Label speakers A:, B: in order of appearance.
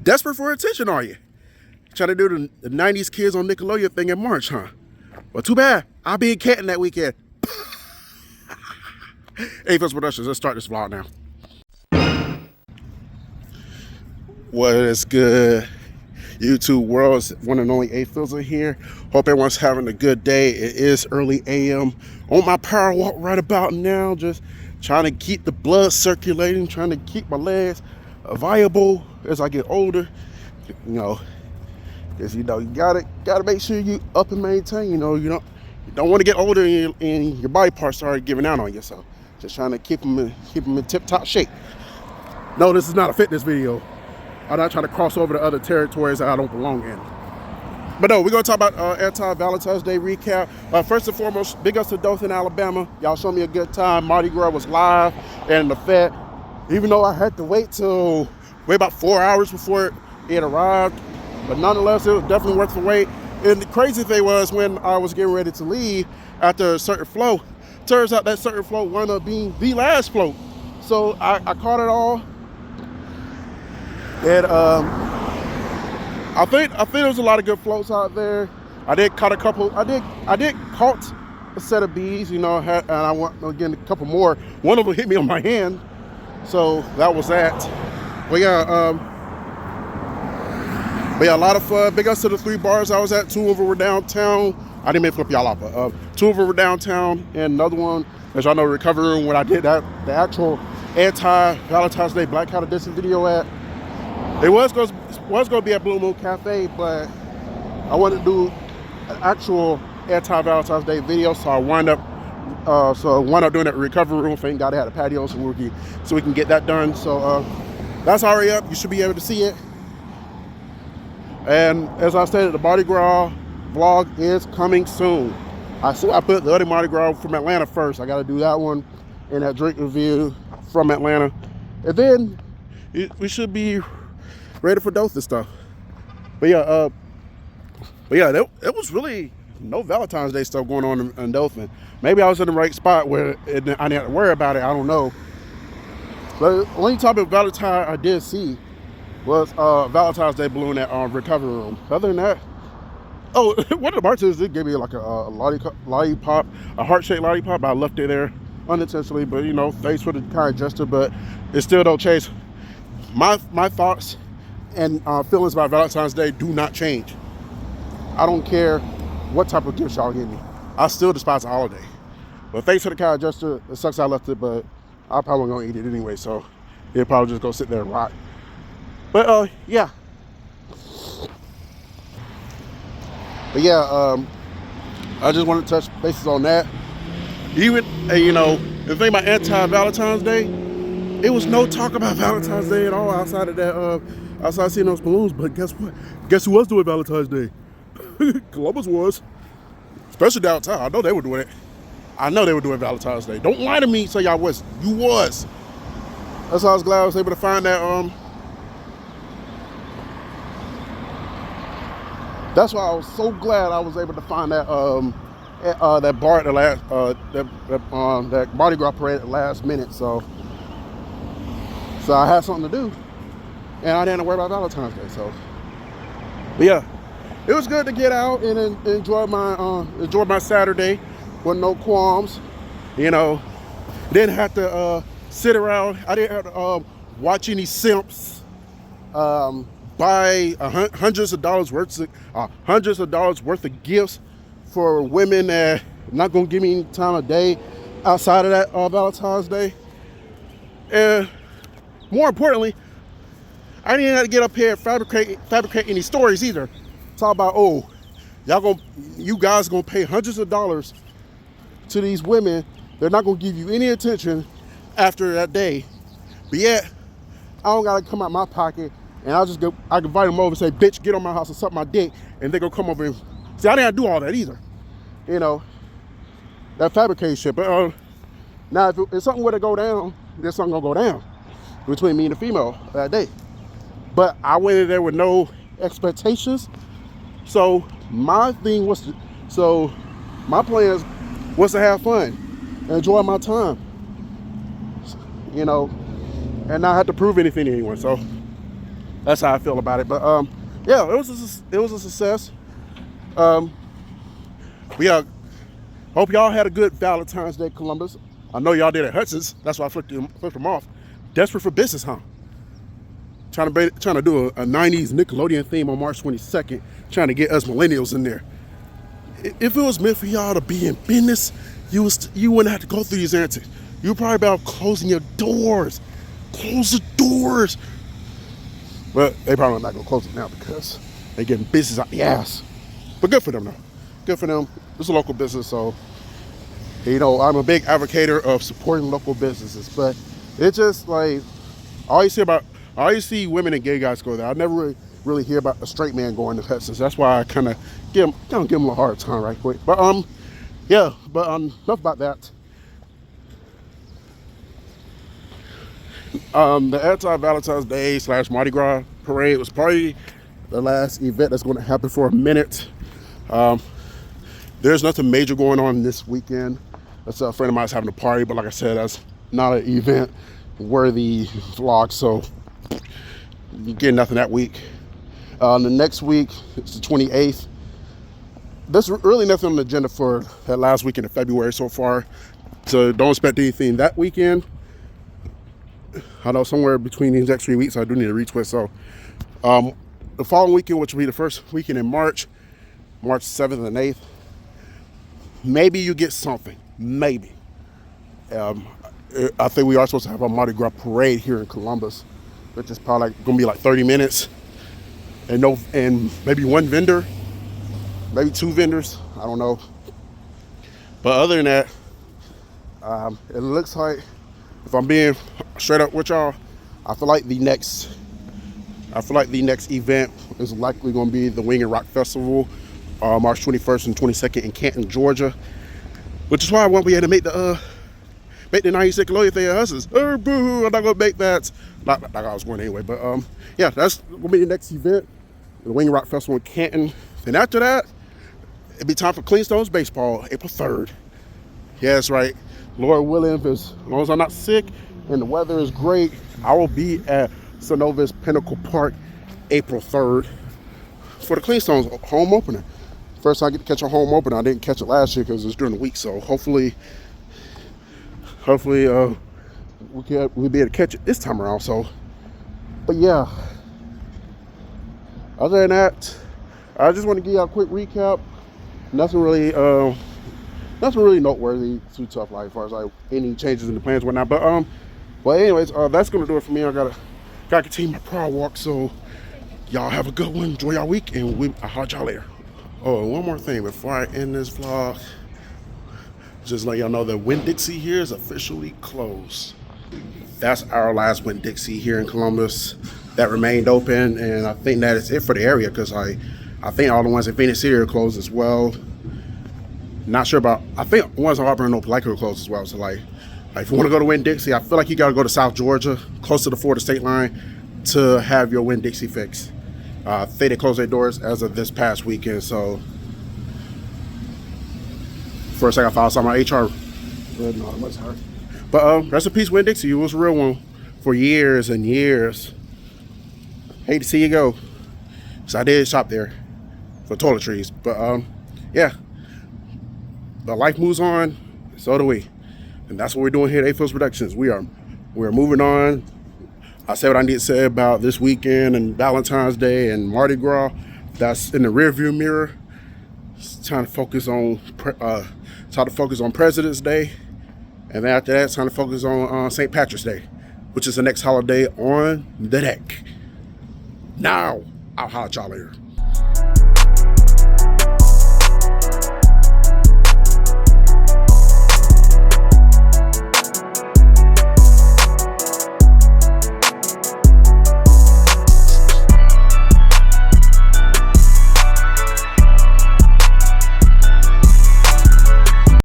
A: Desperate for attention, are you? Trying to do the 90s kids on Nickelodeon thing in March, huh? Well, too bad. I'll be in Canton that weekend. A-Fizzle Productions, let's start this vlog now. What is good, YouTube world's one and only A-Fizzle here. Hope everyone's having a good day. It is early AM on my power walk right about now. Just trying to keep the blood circulating, trying to keep my legs viable as I get older. You know, because you gotta make sure you up and maintain. You don't want to get older and your body parts start giving out on you. So just trying to keep them in tip-top shape. No, this is not a fitness video. I'm not trying to cross over to other territories that I don't belong in. But no, we're going to talk about Anti-Valentine's Day recap. First and foremost, big ups to Dothan, Alabama. Y'all showed me a good time. Mardi Gras was live and in effect. Even though I had to wait about 4 hours before it arrived. But nonetheless, it was definitely worth the wait. And the crazy thing was when I was getting ready to leave after a certain float, turns out that certain float wound up being the last float. So I caught it all. And I think there was a lot of good floats out there. I did caught a couple. I did caught a set of bees, and I want again a couple more. One of them hit me on my hand, so that was that. But yeah, a lot of fun. Big ups to the 3 bars I was at. 2 of them were downtown. I didn't mean to flip y'all off, but 2 of them were downtown, and another one, as y'all know, recovery room when I did the actual Anti-Valentine's Day Black Hat Edition video at. It was going to be at Blue Moon Cafe, but I wanted to do an actual Anti-Valentine's Day video, so I wound up doing that recovery room. Thank God I had a patio, so we can get that done. So that's already up. You should be able to see it. And as I stated, the Mardi Gras vlog is coming soon. I put the other Mardi Gras from Atlanta first. I got to do that one and that drink review from Atlanta, and then we should be ready for Dothan stuff. But yeah, there was really no Valentine's Day stuff going on in Dothan. Maybe I was in the right spot where I didn't have to worry about it. I don't know. But the only type of Valentine I did see was Valentine's Day balloon at recovery room. Other than that, one of the bartenders did give me like a lollipop, a heart-shaped lollipop. I left it there unintentionally, but thanks for the kind gesture. But it still don't change my thoughts and feelings about Valentine's Day do not change. I don't care what type of gifts y'all give me. I still despise the holiday. But thanks for the kind gesture. It sucks I left it, but I'm probably gonna eat it anyway, so it'll probably just go sit there and rot. But yeah. But yeah, I just want to touch bases on that. Even the thing about Anti-Valentine's Day, it was no talk about Valentine's Day at all outside of that. Outside seeing those balloons, but guess what? Guess who was doing Valentine's Day? Columbus was. Especially downtown. I know they were doing it. I know they were doing Valentine's Day. Don't lie to me, say y'all was. You was. That's why I was glad I was able to find that. That's why I was so glad I was able to find that that bar at the last that Mardi Gras parade at the last minute. So I had something to do. And I didn't worry about Valentine's Day, so. But yeah, it was good to get out and enjoy my Saturday with no qualms. Didn't have to sit around. I didn't have to watch any simps buy hundreds of dollars worth of gifts for women that not gonna give me any time of day outside of that Valentine's Day. And more importantly, I didn't have to get up here and fabricate any stories either. Talk about, you guys gonna pay hundreds of dollars to these women. They're not gonna give you any attention after that day. But yet, I don't gotta come out my pocket and I can invite them over and say, bitch, get on my house and suck my dick. And they gonna come over and, see, I didn't have to do all that either. That fabricated shit. But now if something were to go down, there's something gonna go down between me and the female that day. But I went in there with no expectations. So my plan was to have fun, enjoy my time, and not have to prove anything to anyone. So That's how I feel about it. But yeah, it was a success. Um, we hope y'all had a good Valentine's Day, Columbus. I know y'all did at Hudson's. That's why I flipped them off. Desperate for business, huh? Trying to do a 90s Nickelodeon theme on March 22nd, trying to get us millennials in there. If it was meant for y'all to be in business, you wouldn't have to go through these antics. You would probably be about closing your doors. Close the doors. But they probably not gonna close it now because they getting business out the ass. But good for them though. Good for them. It's a local business, so you know I'm a big advocator of supporting local businesses. But it's just like I always see women and gay guys go there. I never really hear about a straight man going to Hudson's. That's why I kind of give them a hard time right quick. But yeah. But enough about that. The Anti-Valentine's Day / Mardi Gras parade was probably the last event that's going to happen for a minute. There's nothing major going on this weekend. That's a friend of mine's having a party, but like I said, that's not an event worthy vlog, so you get nothing that week. The next week, it's the 28th. There's really nothing on the agenda for that last weekend of February so far, so don't expect anything that weekend. I know somewhere between these next 3 weeks I do need a retwist. So the following weekend, which will be the first weekend in March 7th and 8th, maybe you get something. Maybe. I think we are supposed to have a Mardi Gras parade here in Columbus, which is probably gonna be like 30 minutes, and maybe one vendor, maybe two vendors. I don't know. But other than that, it looks like, if I'm being straight up with y'all, I feel like the next event is likely going to be the Wing and Rock Festival, March 21st and 22nd in Canton, Georgia, which is why I won't be able to make the 90s Nickelodeon thing at Hudson's. Boo! I'm not going to make that. Not like I was going anyway, but yeah, that's going to be the next event, the Wing and Rock Festival in Canton. Then after that, it'll be time for Clean Stones Baseball, April 3rd. Yeah, that's right. Lord willing, as long as I'm not sick and the weather is great, I will be at Synovus Pinnacle Park April 3rd for the Clean Stones home opener. First time I get to catch a home opener. I didn't catch it last year because it was during the week, so hopefully we'll be able to catch it this time around. So, but yeah, other than that, I just want to give you a quick recap. Nothing really noteworthy, too tough, like as far as like any changes in the plans, whatnot. But anyways, that's gonna do it for me. I gotta continue my prowl walk. So y'all have a good one. Enjoy y'all week, and I'll holler at y'all later. Oh, and one more thing before I end this vlog, just let y'all know that Winn-Dixie here is officially closed. That's our last Winn-Dixie here in Columbus that remained open, and I think that is it for the area because I think all the ones in Phoenix City are closed as well. Not sure about, I think ones in Auburn and Opelika are closed as well. So like if you want to go to Winn-Dixie, I feel like you got to go to South Georgia, close to the Florida state line, to have your Winn-Dixie fix. I think they closed their doors as of this past weekend. So first I got to file some on HR. But rest in peace, Winn-Dixie. You was a real one for years and years. Hate to see you go. So I did shop there for toiletries. But yeah. But life moves on, so do we. And that's what we're doing here at A-Fizzle Productions. We're moving on. I said what I need to say about this weekend and Valentine's Day and Mardi Gras. That's in the rearview mirror. It's time to focus on President's Day. And then after that, it's time to focus on St. Patrick's Day, which is the next holiday on the deck. Now, I'll holler at y'all later.